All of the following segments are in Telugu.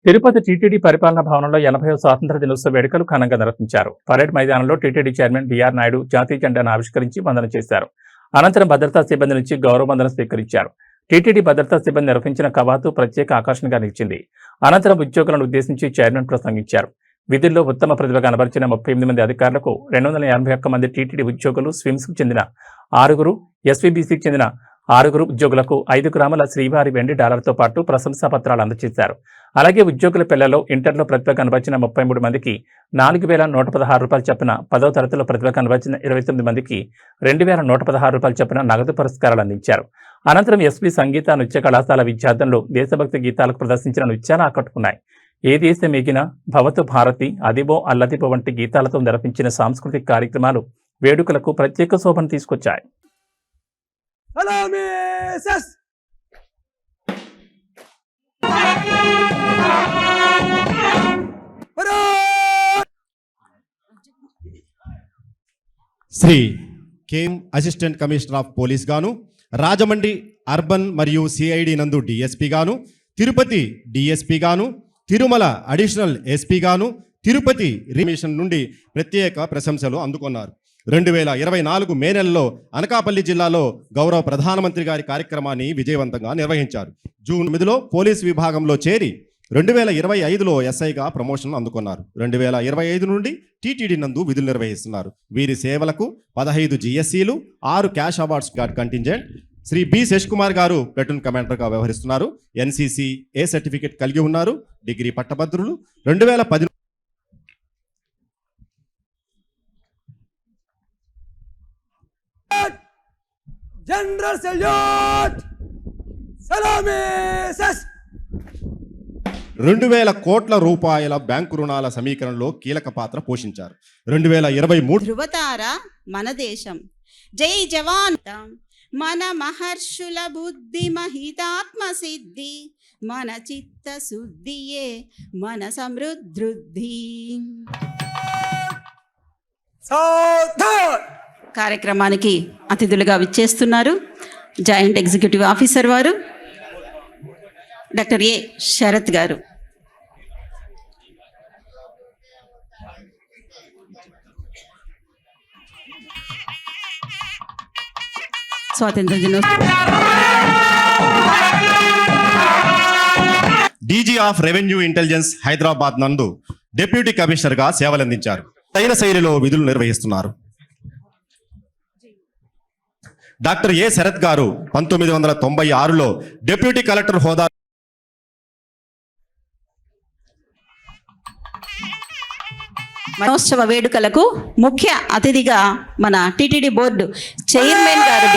తిరుపతి టీటీడీ పరిపాలనా భవనంలో 80వ స్వాతంత్ర దినోత్సవ వేడుకలు ఘనంగా నిర్వహించారు. పరేడ్ మైదానంలో టీటీడీ చైర్మన్ బీఆర్ నాయుడు జాతీయ జెండాను ఆవిష్కరించి వందనం చేశారు. అనంతరం భద్రతా సిబ్బంది నుంచి గౌరవ వందనం స్వీకరించారు. టీటీడీ భద్రతా సిబ్బంది నిర్వహించిన కవాతు ప్రత్యేక ఆకర్షణగా నిలిచింది. అనంతరం ఉద్యోగులను ఉద్దేశించి చైర్మన్ ప్రసంగించారు. విధుల్లో ఉత్తమ ప్రతిభ కనబరిచిన 38 మంది అధికారులకు 281 మంది టీటీడీ ఉద్యోగులు, స్విమ్స్కు చెందిన 6, ఎస్వీబీసీకి చెందిన 6 ఉద్యోగులకు 5 గ్రాముల శ్రీవారి వెండి డాలర్తో పాటు ప్రశంసా పత్రాలు అందజేశారు. అలాగే ఉద్యోగుల పిల్లల్లో ఇంటర్లో ప్రతిభ కనబరిచిన 33 మందికి 4,116 రూపాయలు చొప్పున, 10వ తరగతిలో ప్రతిభ కనబరిచిన 29 మందికి 2,116 రూపాయలు చొప్పున నగదు పురస్కారాలు అందించారు. అనంతరం ఎస్పీ సంగీత నృత్య కళాశాల విద్యార్థులు దేశభక్తి గీతాలకు ప్రదర్శించిన నృత్యాలు ఆకట్టుకున్నాయి. ఏ దేశం ఎగినా భవతు భారతి, అదిబో అల్లదిబో వంటి గీతాలతో నిర్వహించిన సాంస్కృతిక కార్యక్రమాలు వేడుకలకు ప్రత్యేక శోభను తీసుకొచ్చాయి. Shri KM assistant commissioner of police గాను, రాజమండ్రి అర్బన్ మరియు సిఐడి నందు డిఎస్పీ గాను, తిరుపతి డిఎస్పీ గాను, తిరుమల అడిషనల్ ఎస్పీ గాను, తిరుపతి రిమిషన్ నుండి ప్రత్యేక ప్రశంసలు అందుకున్నారు. 2024 మే నెలలో అనకాపల్లి జిల్లాలో గౌరవ ప్రధానమంత్రి గారి కార్యక్రమాన్ని విజయవంతంగా నిర్వహించారు. జూన్ 9లో పోలీస్ విభాగంలో చేరి 2025లో ఎస్ఐగా ప్రమోషన్ అందుకున్నారు. 2025 నుండి టీటీడీ నందు విధులు నిర్వహిస్తున్నారు. వీరి సేవలకు 15 జిఎస్సీలు, 6 cash awards contingent. Shri B Shesh Kumar గారు ప్లటూన్ కమాండర్గా వ్యవహరిస్తున్నారు. ఎన్సీసీ ఏ సర్టిఫికేట్ కలిగి ఉన్నారు. డిగ్రీ పట్టభద్రులు. 2010 జనరల్ సెల్యూట్ సలామీ సెస్ 2,000 కోట్ల రూపాయల బ్యాంకు రుణాల సమీకరణలో కీలక పాత్ర పోషించారు. 2023 ధృవతార మన దేశం. జై జవాన్. మన మహర్షుల బుద్ధి మహితాత్మ సిద్ధి, మన చిత్త శుద్ధియే మన సమృద్ధి. కార్యక్రమానికి అతిథులుగా విచ్చేస్తున్నారు జాయింట్ ఎగ్జిక్యూటివ్ ఆఫీసర్ వారు డాక్టర్ ఏ శరత్ గారు. స్వాతంత్ర దినోత్సవం DG of revenue intelligence Hyderabad నందు డిప్యూటీ కమిషనర్గా సేవలందించారు. తగిన శైలిలో విధులు నిర్వహిస్తున్నారు. డాక్టర్ ఏ శరత్ గారు 1996లో డిప్యూటీ కలెక్టర్ హోదా దినోత్సవ వేడుకలకు ముఖ్య అతిథిగా మన టిటిడి బోర్డు చైర్మన్ గారు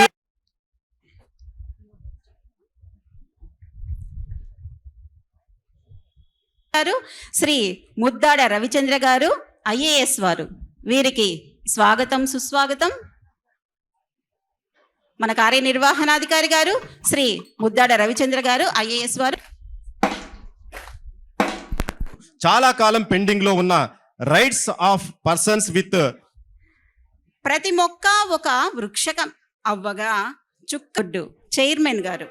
శ్రీ ముద్దాడ రవిచంద్ర గారు ఐఏఎస్ వారు. వీరికి స్వాగతం సుస్వాగతం. మన కార్యనిర్వహణాధికారి గారు శ్రీ ముద్దాడ రవిచంద్ర గారు ఐఏఎస్ వారు. చాలా కాలం పెండింగ్ లో ఉన్న రైట్స్ ఆఫ్ పర్సన్స్ విత్ ప్రతి మొక్క ఒక వృక్షకం అవ్వగా చుక్కడ్డు చైర్మన్ గారు.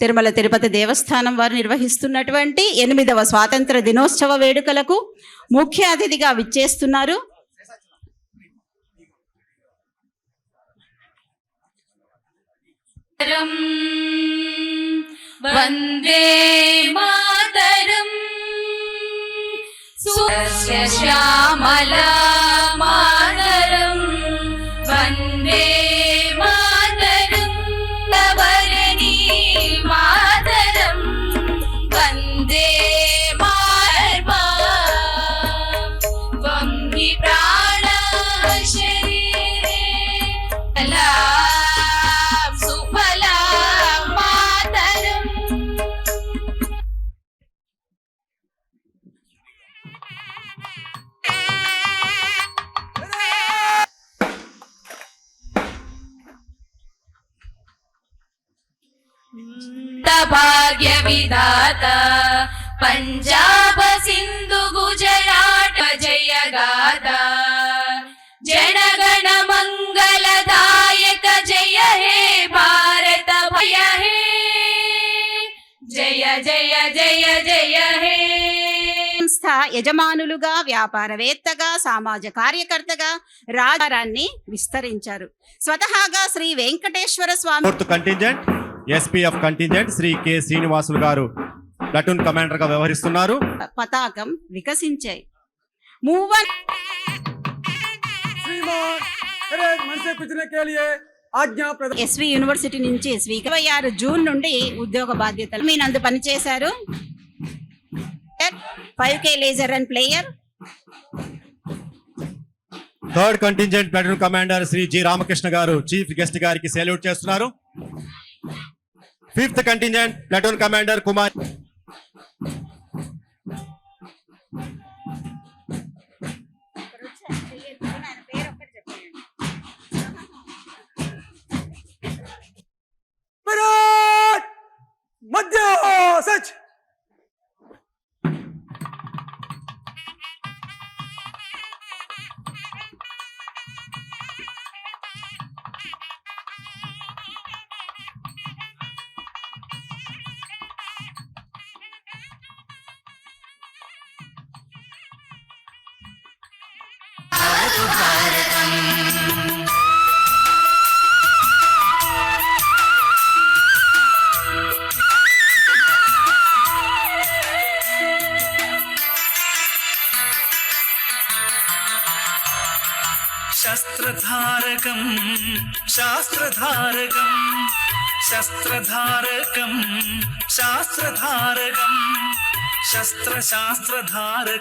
తిరుమల తిరుపతి దేవస్థానం వారు నిర్వహిస్తున్నటువంటి 8వ స్వాతంత్ర దినోత్సవ వేడుకలకు ముఖ్య అతిథిగా విచ్చేస్తున్నారు వందే మాతరం సురస్య శ్యామలా మాతరం వందే మాతరం తవరణీ మాతరం వందే మాతర్మా వంగి ప్రాణ శరీరే అలా సుఫలా మాతరం. భాగ్య విధాత పంజాబ సింధు గుజరాట జయ గాథ జనగణ మంగళదాయక జయ హే భారత భయ హే జయ జయ జయ జయ హే. సంస్థ యజమానులుగా, వ్యాపారవేత్తగా, సామాజిక కార్యకర్తగా రాజారాన్ని విస్తరించారు. స్వతహాగా Shri Venkateswara Swamy fourth contingent SPF contingent Shri K Srinivasulu గారు ప్లటూన్ కమాండర్ గా వ్యవహరిస్తున్నారు. పతాకం వికసించాయి. మూవన్ श्रीमान परेड मन से पूछने के लिए आज्ञा प्रदान। ఎస్వి యూనివర్సిటీ నుంచి 26 జూన్ నుండి ఉద్యోగ బాధ్యతలు మీ నందు పనిచేశారు. 5K laser and player. Third contingent platoon commander Shri G Ramakrishna గారు చీఫ్ గెస్ట్ గారికి సెల్యూట్ చేస్తున్నారు. Fifth contingent platoon commander Kumar parade मध्य सच। शस्त्रधारकं शास्त्रधारकं शस्त्रधारकं शास्त्रधारकं शस्त्रशास्त्रधारकं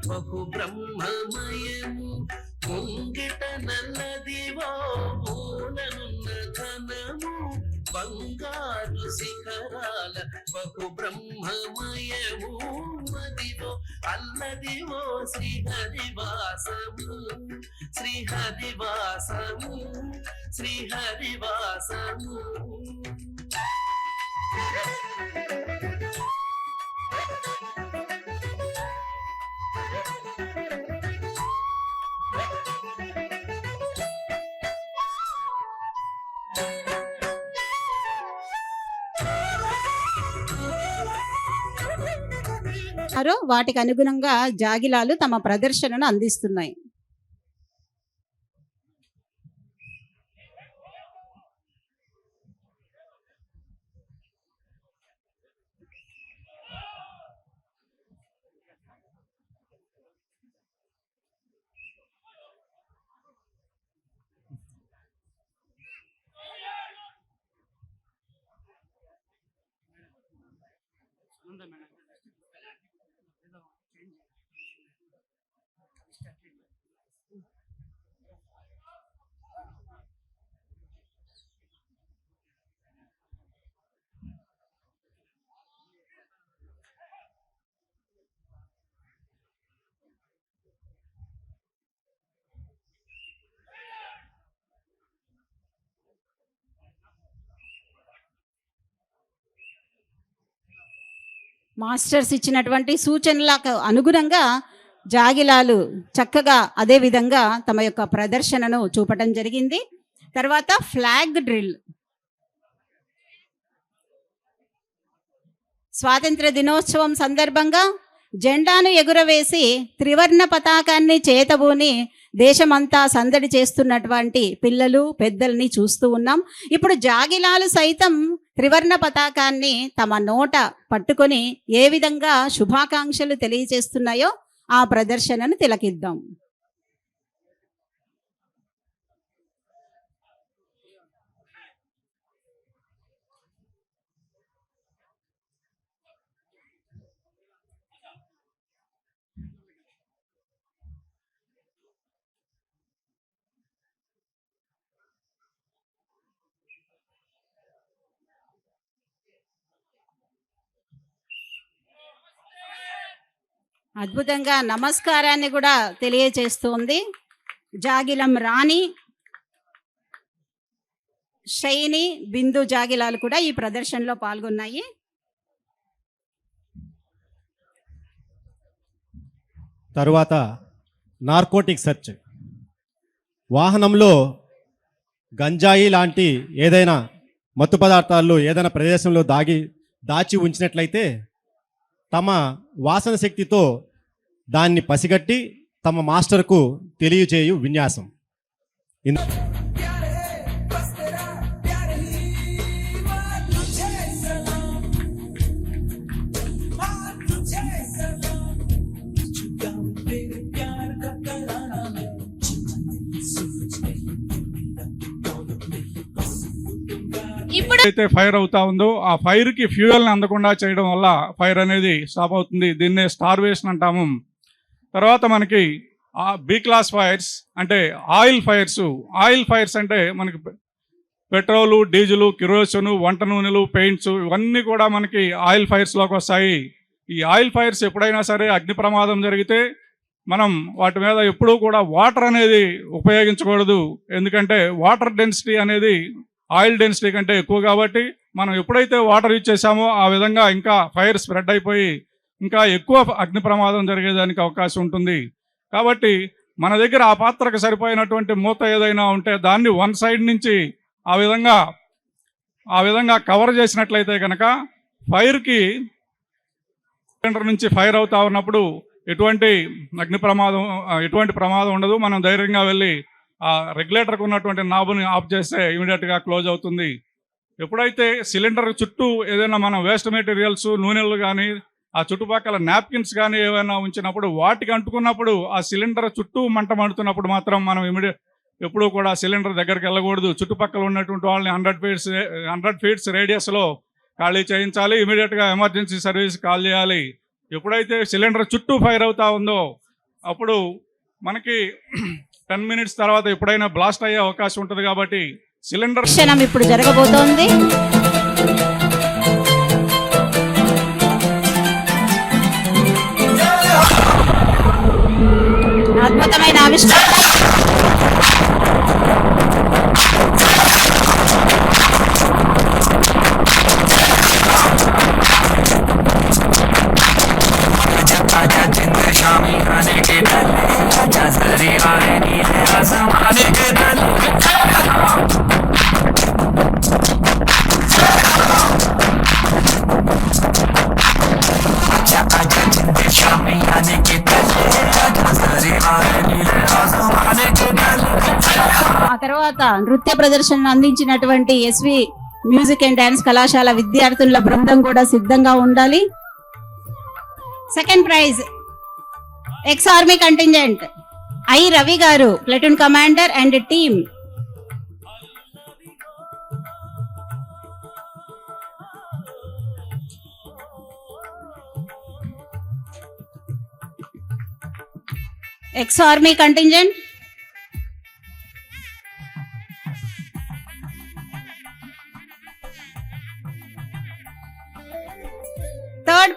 బహు బ్రహ్మమయము ముంగిట నల్లదివో మూలనున్న ధనము బంగారు శిఖరాల బహు బ్రహ్మమయము మదివో అల్లదివో శ్రీహరివాసము శ్రీహరివాసము శ్రీహరివాసము. వాటికి అనుగుణంగా జాగిలాలు తమ ప్రదర్శనను అందిస్తున్నాయి. మాస్టర్స్ ఇచ్చినటువంటి సూచనలకు అనుగుణంగా జాగిలాలు చక్కగా అదే విధంగా తమ యొక్క ప్రదర్శనను చూపటం జరిగింది. తర్వాత ఫ్లాగ్ డ్రిల్. స్వాతంత్ర దినోత్సవం సందర్భంగా జెండాను ఎగురవేసి త్రివర్ణ పతాకాన్ని చేతబూని దేశమంతా సందడి చేస్తున్నటువంటి పిల్లలు పెద్దల్ని చూస్తూ ఉన్నాం. ఇప్పుడు జాగిలాలు సైతం త్రివర్ణ పతాకాన్ని తమ నోట పట్టుకొని ఏ విధంగా శుభాకాంక్షలు తెలియజేస్తున్నాయో ఆ ప్రదర్శనను తిలకిద్దాం. అద్భుతంగా నమస్కారాన్ని కూడా తెలియచేస్తుంది. జాగిలం రాణి, షైని, బిందు జాగిలాలు కూడా ఈ ప్రదర్శనలో పాల్గొన్నాయి. తరువాత నార్కోటిక్ సెర్చ్. వాహనంలో గంజాయి లాంటి ఏదైనా మత్తు పదార్థాలు ఏదైనా ప్రదేశంలో దాచి ఉంచినట్లయితే తమ వాసన శక్తితో దాన్ని పసిగట్టి తమ మాస్టర్కు తెలియజేయు విన్యాసం. ఇప్పుడు అయితే ఫైర్ అవుతా ఉందో ఆ ఫైర్ కి ఫ్యూయల్ ని అందకుండా చేయడం వల్ల ఫైర్ అనేది స్టాప్ అవుతుంది. దీన్నే స్టార్వేషన్ అంటాము. తర్వాత మనకి బి క్లాస్ ఫైర్స్ అంటే ఆయిల్ ఫైర్స్. ఆయిల్ ఫైర్స్ అంటే మనకి పెట్రోలు, డీజిల్, కిరోసిన్, వంట నూనెలు, పెయింట్స్ ఇవన్నీ కూడా మనకి ఆయిల్ ఫైర్స్ లోకి వస్తాయి. ఈ ఆయిల్ ఫైర్స్ ఎప్పుడైనా సరే అగ్ని ప్రమాదం జరిగితే మనం వాటి మీద ఎప్పుడూ కూడా వాటర్ అనేది ఉపయోగించకూడదు. ఎందుకంటే వాటర్ డెన్సిటీ అనేది ఆయిల్ డెన్సిటీ కంటే ఎక్కువ కాబట్టి మనం ఎప్పుడైతే వాటర్ యూజ్ చేసామో ఆ విధంగా ఇంకా ఫైర్ స్ప్రెడ్ అయిపోయి ఇంకా ఎక్కువ అగ్ని ప్రమాదం జరిగేదానికి అవకాశం ఉంటుంది. కాబట్టి మన దగ్గర ఆ పాత్రకు సరిపోయినటువంటి మూత ఏదైనా ఉంటే దాన్ని వన్ సైడ్ నుంచి ఆ విధంగా కవర్ చేసినట్లయితే కనుక ఫైర్కి సిలిండర్ నుంచి ఫైర్ అవుతా ఉన్నప్పుడు ఎటువంటి ప్రమాదం ఉండదు. మనం ధైర్యంగా వెళ్ళి ఆ రెగ్యులేటర్కి ఉన్నటువంటి నాబుని ఆఫ్ చేస్తే ఇమీడియట్గా క్లోజ్ అవుతుంది. ఎప్పుడైతే సిలిండర్ చుట్టూ ఏదైనా మనం వేస్ట్ మెటీరియల్స్, నూనెలు కానీ ఆ చుట్టుపక్కల నాప్కిన్స్ కానీ ఏమైనా ఉంచినప్పుడు వాటికి అంటుకున్నప్పుడు ఆ సిలిండర్ చుట్టూ మంట మండుతున్నప్పుడు మాత్రం మనం ఎప్పుడూ కూడా సిలిండర్ దగ్గరికి వెళ్ళకూడదు. చుట్టుపక్కల ఉన్నటువంటి వాళ్ళని 100 ఫీట్స్ రేడియస్లో ఖాళీ చేయించాలి. ఇమీడియట్గా ఎమర్జెన్సీ సర్వీస్ కాల్ చేయాలి. ఎప్పుడైతే సిలిండర్ చుట్టూ ఫైర్ అవుతా ఉందో అప్పుడు మనకి 10 minutes తర్వాత ఎప్పుడైనా బ్లాస్ట్ అయ్యే అవకాశం ఉంటుంది. కాబట్టి సిలిండర్ క్షణం ఇప్పుడు జరగబోతోంది. అద్భుతమైన ఆవిష్కరణ. ఆ తర్వాత నృత్య ప్రదర్శనను అందించినటువంటి ఎస్వి మ్యూజిక్ అండ్ డాన్స్ కళాశాల విద్యార్థుల బృందం కూడా సిద్ధంగా ఉండాలి. Second prize ex army contingent I Ravi గారు, platoon commander and team. Ex army contingent. Third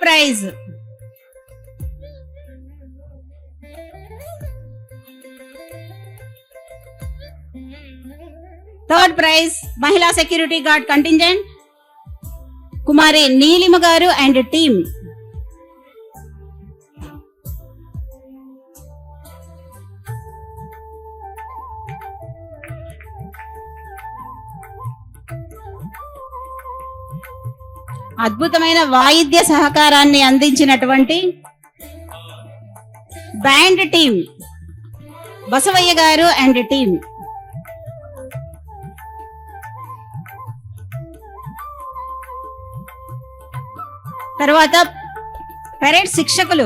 prize మహిళా సెక్యూరిటీ గార్డ్ కంటింజెంట్ కుమారి నీలిమ గారు అండ్ టీమ్. అద్భుతమైన వాయిద్య సహకారాన్ని అందించినటువంటి బ్యాండ్ టీం బసవయ్య గారు అండ్ టీం. తర్వాత పెరేడ్ శిక్షకులు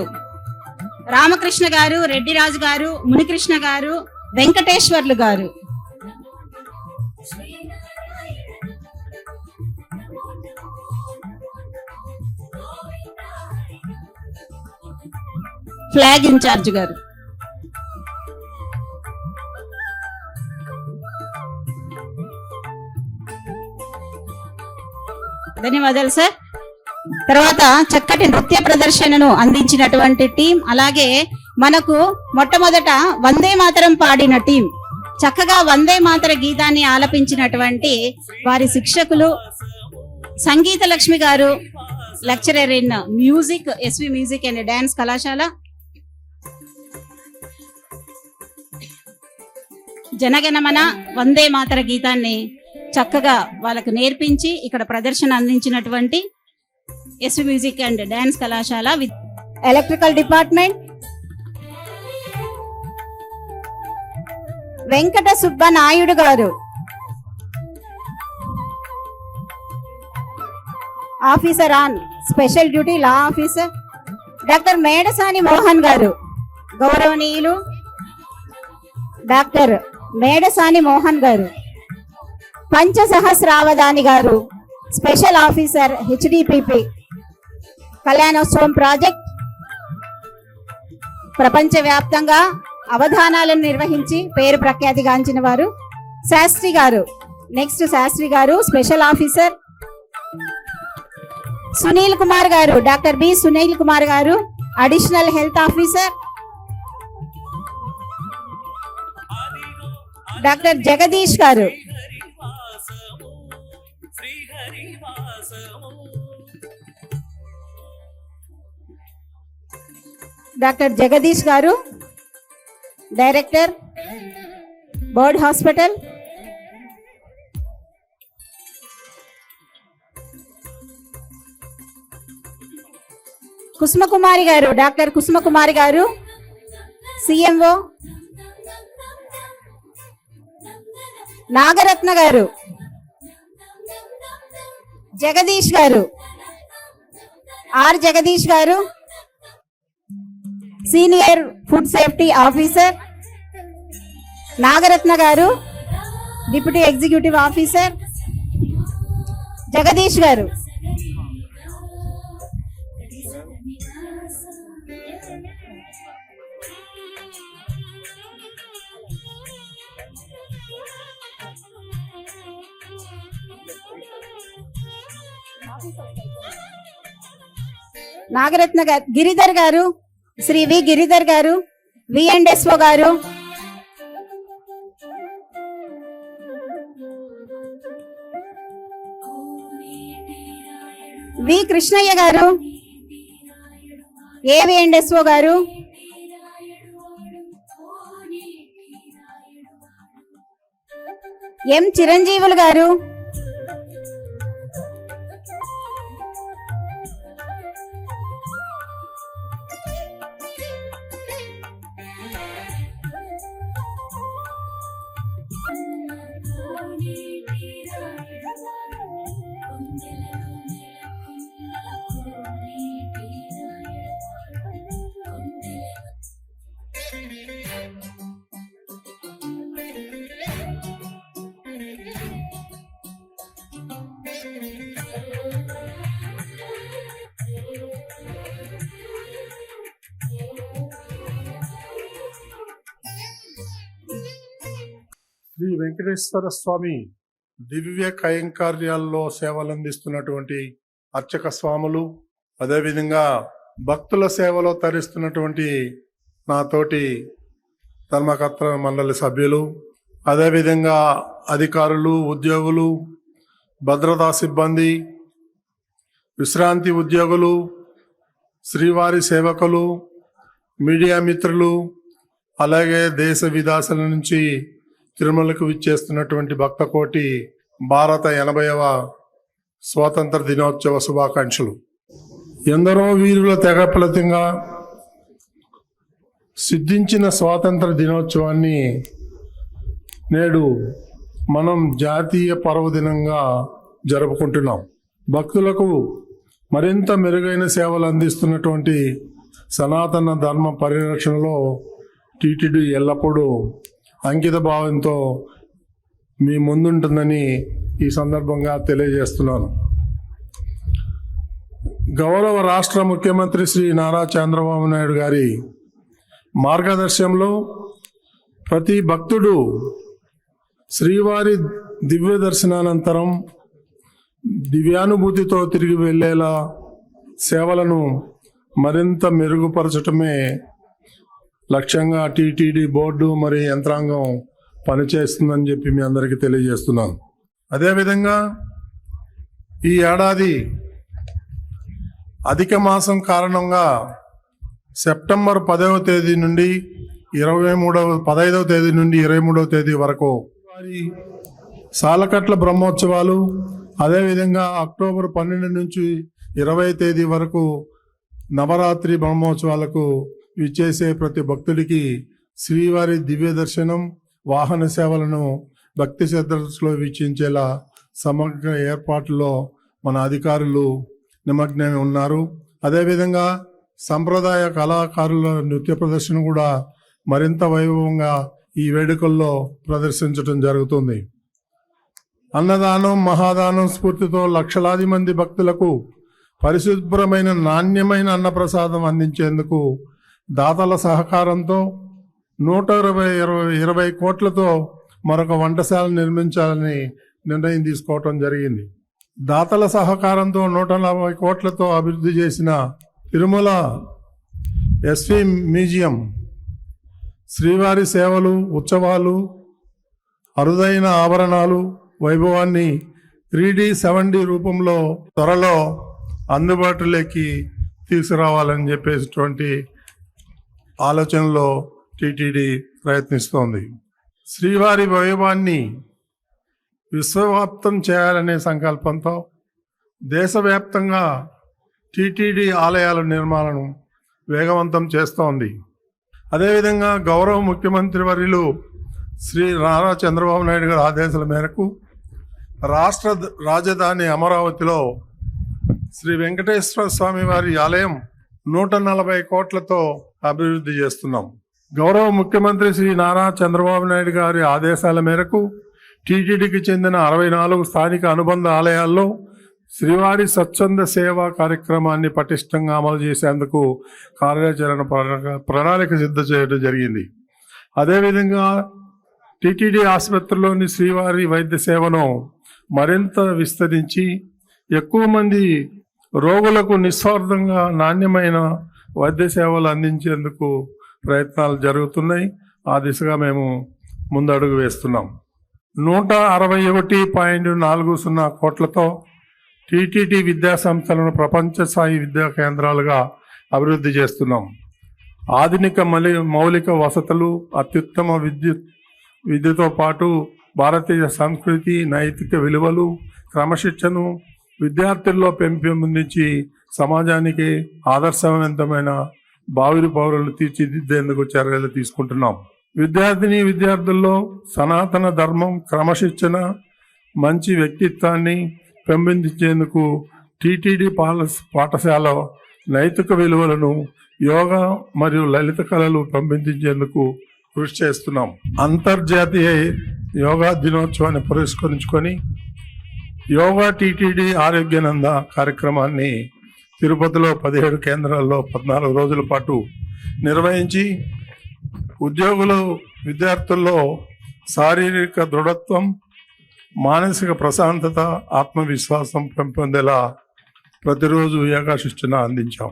రామకృష్ణ గారు, రెడ్డిరాజు గారు, మునికృష్ణ గారు, వెంకటేశ్వర్లు గారు. ఫ్లాగ్ ఇన్ఛార్జ్ గారు. ధన్యవాదాలు సార్. తర్వాత చక్కటి నృత్య ప్రదర్శనను అందించినటువంటి టీం, అలాగే మనకు మొట్టమొదట వందే మాతరం పాడిన టీం, చక్కగా వందే మాతర గీతాన్ని ఆలపించినటువంటి వారి శిక్షకులు సంగీత లక్ష్మి గారు, lecturer in music, SV music and dance కళాశాల. జనగణమన వందే మాతర గీతాన్ని చక్కగా వాళ్ళకు నేర్పించి ఇక్కడ ప్రదర్శన అందించినటువంటి ఎస్వి మ్యూజిక్ అండ్ డాన్స్ కళాశాల. ఎలక్ట్రికల్ డిపార్ట్మెంట్ వెంకట సుబ్బనాయుడు గారు, officer on special duty law officer. Doctor Medasani Mohan గారు, గౌరవనీయులు డాక్టర్ మేడసాని మోహన్ గారు. పంచసహస్రావధాని గారు, స్పెషల్ ఆఫీసర్ హెచ్డిపిపి కళ్యాణోత్సవం ప్రాజెక్ట్. ప్రపంచవ్యాప్తంగా అవధానాలను నిర్వహించి పేరు ప్రఖ్యాతిగాంచిన వారు శాస్త్రి గారు. నెక్స్ట్ శాస్త్రి గారు, స్పెషల్ ఆఫీసర్. సునీల్ కుమార్ గారు, డాక్టర్ బి సునీల్ కుమార్ గారు, additional health officer. Doctor Jagadish గారు, డాక్టర్ జగదీష్ గారు, డైరెక్టర్ బర్డ్ హాస్పిటల్. కుసుమకుమారి గారు, డాక్టర్ కుసుమకుమారి గారు, సిఎంఓ. నాగరత్న గారు, జగదీష్ గారు, ఆర్ జగదీష్ గారు, senior food safety officer. Nagaratna గారు, డిప్యూటీ ఎగ్జిక్యూటివ్ ఆఫీసర్. జగదీష్ గారు, నాగరత్న గారు, గిరిధర్ గారు, శ్రీ వి గిరిధర్ గారు, విఎండ్ఎస్ఓ గారు. వి కృష్ణయ్య గారు, ఏవిఎండ్ఎస్ఓ గారు. ఎం చిరంజీవులు గారు, శ్రీ వెంకటేశ్వర స్వామి దివ్య కైంకర్యాల్లో సేవలు అందిస్తున్నటువంటి అర్చక స్వాములు, అదేవిధంగా భక్తుల సేవలో తరిస్తున్నటువంటి నా తోటి ధర్మకర్త మండలి సభ్యులు, అదేవిధంగా అధికారులు, ఉద్యోగులు, భద్రతా సిబ్బంది, విశ్రాంతి ఉద్యోగులు, శ్రీవారి సేవకులు, మీడియా మిత్రులు, అలాగే దేశ విదేశాల నుంచి తిరుమలకు విచ్చేస్తున్నటువంటి భక్తకోటి భారత 80వ స్వాతంత్ర దినోత్సవ శుభాకాంక్షలు. ఎందరో వీరుల తెగఫలితంగా సిద్ధించిన స్వాతంత్ర దినోత్సవాన్ని నేడు మనం జాతీయ పర్వదినంగా జరుపుకుంటున్నాం. భక్తులకు మరింత మెరుగైన సేవలు అందిస్తున్నటువంటి సనాతన ధర్మ పరిరక్షణలో టీటీడీ ఎల్లప్పుడూ అంకిత భావంతో మీ ముందుంటుందని ఈ సందర్భంగా తెలియజేస్తున్నాను. గౌరవ రాష్ట్ర ముఖ్యమంత్రి శ్రీ నారా చంద్రబాబు నాయుడు గారి మార్గదర్శనంలో ప్రతి భక్తుడు శ్రీవారి దివ్య దర్శనానంతరం దివ్యానుభూతితో తిరిగి వెళ్ళేలా సేవలను మరింత మెరుగుపరచటమే లక్ష్యంగా టీటీడీ బోర్డు మరియు యంత్రాంగం పనిచేస్తుందని చెప్పి మీ అందరికీ తెలియజేస్తున్నాను. అదేవిధంగా ఈ ఏడాది అధిక మాసం కారణంగా సెప్టెంబర్ 10వ తేదీ నుండి 15వ తేదీ నుండి 23వ తేదీ వరకు సాలకట్ల బ్రహ్మోత్సవాలు, అదేవిధంగా అక్టోబర్ 12 నుంచి 20 తేదీ వరకు నవరాత్రి బ్రహ్మోత్సవాలకు విచ్చేసే ప్రతి భక్తుడికి శ్రీవారి దివ్య దర్శనం, వాహన సేవలను భక్తి శ్రద్ధలో వీక్షించేలా సమగ్ర ఏర్పాట్లలో మన అధికారులు నిమగ్నమై ఉన్నారు. అదేవిధంగా సంప్రదాయ కళాకారుల నృత్య ప్రదర్శన కూడా మరింత వైభవంగా ఈ వేడుకల్లో ప్రదర్శించడం జరుగుతుంది. అన్నదానం, మహాదానం స్ఫూర్తితో లక్షలాది మంది భక్తులకు పరిశుభ్రమైన నాణ్యమైన అన్నప్రసాదం అందించేందుకు దాతల సహకారంతో 120 కోట్లతో మరొక వంటశాల నిర్మించాలని నిర్ణయం తీసుకోవటం జరిగింది. దాతల సహకారంతో 140 కోట్లతో అభివృద్ధి చేసిన తిరుమల ఎస్వి మ్యూజియం శ్రీవారి సేవలు, ఉత్సవాలు, అరుదైన ఆభరణాలు వైభవాన్ని 3D 7D రూపంలో త్వరలో అందుబాటులోకి తీసుకురావాలని చెప్పేటువంటి ఆలోచనలో టీటీడీ ప్రయత్నిస్తోంది. శ్రీవారి వైభవాన్ని విశ్వవ్యాప్తం చేయాలనే సంకల్పంతో దేశవ్యాప్తంగా టీటీడీ ఆలయాల నిర్మాణం వేగవంతం చేస్తోంది. అదేవిధంగా గౌరవ ముఖ్యమంత్రి వర్యులు శ్రీ నారా చంద్రబాబు నాయుడు గారి ఆదేశాల మేరకు రాష్ట్ర రాజధాని అమరావతిలో శ్రీ వెంకటేశ్వర స్వామి వారి ఆలయం 140 కోట్లతో అభివృద్ధి చేస్తున్నాం. గౌరవ ముఖ్యమంత్రి శ్రీ నారా చంద్రబాబు నాయుడు గారి ఆదేశాల మేరకు టీటీడీకి చెందిన 64 స్థానిక అనుబంధ ఆలయాల్లో శ్రీవారి స్వచ్ఛంద సేవా కార్యక్రమాన్ని పటిష్టంగా అమలు చేసేందుకు కార్యాచరణ ప్రణాళిక సిద్ధం చేయడం జరిగింది. అదేవిధంగా టీటీడీ ఆసుపత్రిలోని శ్రీవారి వైద్య సేవను మరింత విస్తరించి ఎక్కువ మంది రోగులకు నిస్వార్థంగా నాణ్యమైన వైద్య సేవలు అందించేందుకు ప్రయత్నాలు జరుగుతున్నాయి. ఆ దిశగా మేము ముందడుగు వేస్తున్నాం. 161.40 కోట్లతో టీటీడీ విద్యా సంస్థలను ప్రపంచ స్థాయి విద్యా కేంద్రాలుగా అభివృద్ధి చేస్తున్నాం. ఆధునిక మౌలిక వసతులు, అత్యుత్తమ విద్యతో పాటు భారతీయ సంస్కృతి, నైతిక విలువలు, క్రమశిక్షణను విద్యార్థుల్లో పెంపొందించి సమాజానికి ఆదర్శవంతమైన భావి పౌరులు తీర్చిదిద్దేందుకు చర్యలు తీసుకుంటున్నాం. విద్యార్థుల్లో సనాతన ధర్మం, క్రమశిక్షణ, మంచి వ్యక్తిత్వాన్ని పెంపొందించేందుకు టీటీడీ పాఠశాల నైతిక విలువలను, యోగా మరియు లలిత కళలు పెంపొందించేందుకు కృషి చేస్తున్నాం. అంతర్జాతీయ యోగా దినోత్సవాన్ని పురస్కరించుకొని యోగా టీటీడీ ఆరోగ్యానంద కార్యక్రమాన్ని తిరుపతిలో 17 కేంద్రాల్లో 14 రోజుల పాటు నిర్వహించి ఉద్యోగులు, విద్యార్థుల్లో శారీరక దృఢత్వం, మానసిక ప్రశాంతత, ఆత్మవిశ్వాసం పెంపొందేలా ప్రతిరోజు యోగా శిక్షణ అందించాం.